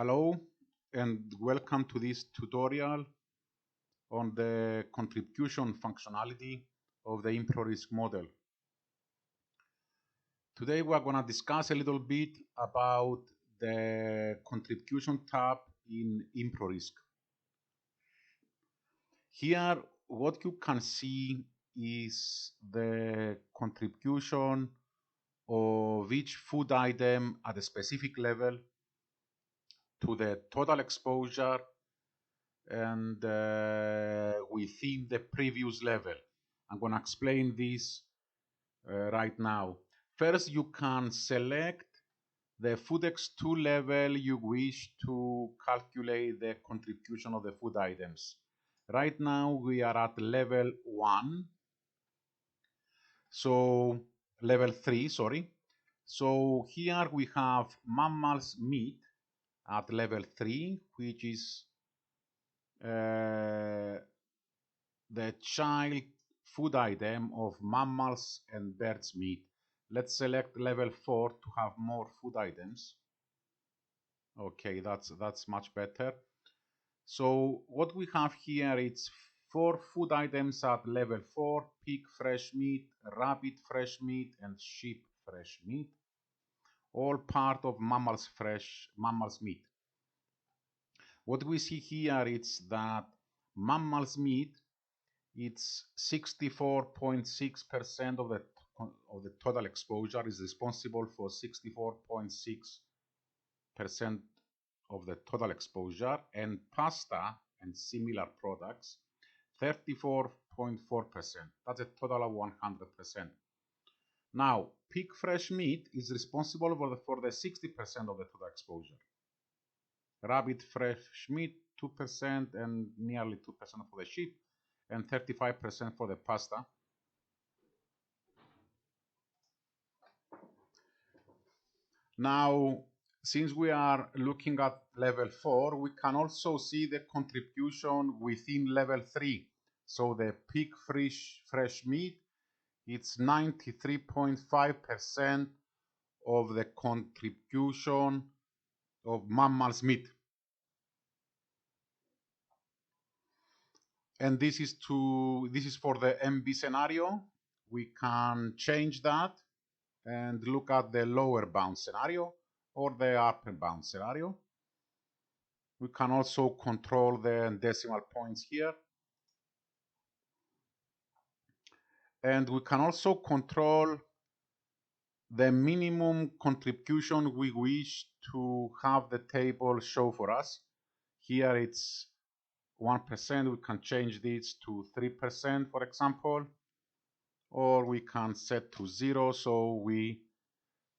Hello and welcome to this tutorial on the contribution functionality of the ImproRisk model. Today we are going to discuss a little bit about the contribution tab in ImproRisk. Here what you can see is the contribution of each food item at a specific level to the total exposure and within the previous level. I'm going to explain this right now. First, you can select the FoodX2 level you wish to calculate the contribution of the food items. Right now, we are at level 1. So, level 3, sorry. So, here we have mammals meat at level 3, which is the child food item of mammals and birds meat. Let's select level 4 to have more food items. Okay, that's much better. So what we have here is 4 food items at level 4: pig fresh meat, rabbit fresh meat, and sheep fresh meat, all part of mammals meat. What we see here is that mammals meat, it's 64.6% of the total exposure, is responsible for 64.6% of the total exposure, and pasta and similar products 34.4%. That's a total of 100%. Now, pig fresh meat is responsible for the 60% of the total exposure. Rabbit fresh meat 2% and nearly 2% for the sheep, and 35% for the pasta. Now, since we are looking at level 4, we can also see the contribution within level 3. So the pig fresh meat, it's 93.5% of the contribution of mammals meat. And this is for the MB scenario. We can change that and look at the lower bound scenario or the upper bound scenario. We can also control the decimal points here. And we can also control the minimum contribution we wish to have the table show for us. Here it's 1%. We can change this to 3%, for example, or we can set to 0 so we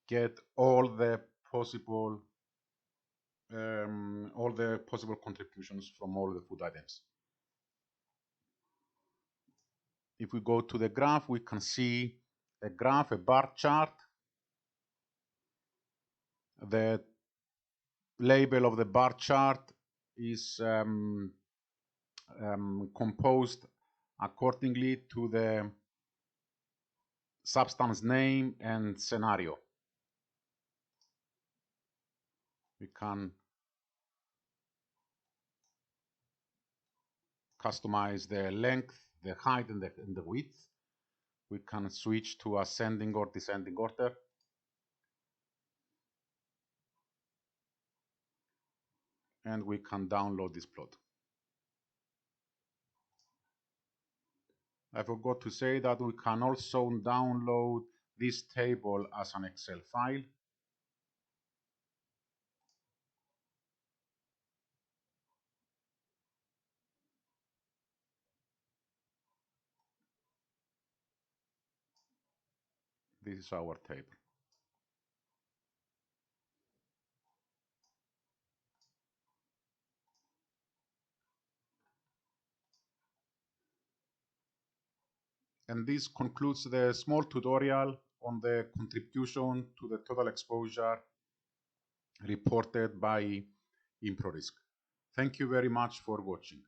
get all the possible contributions from all the food items. If we go to the graph, we can see a graph, a bar chart. The label of the bar chart is composed accordingly to the substance name and scenario. We can customize the length, the height, and the width. We can switch to ascending or descending order. And we can download this plot. I forgot to say that we can also download this table as an Excel file. This is our table. And this concludes the small tutorial on the contribution to the total exposure reported by ImproRisk. Thank you very much for watching.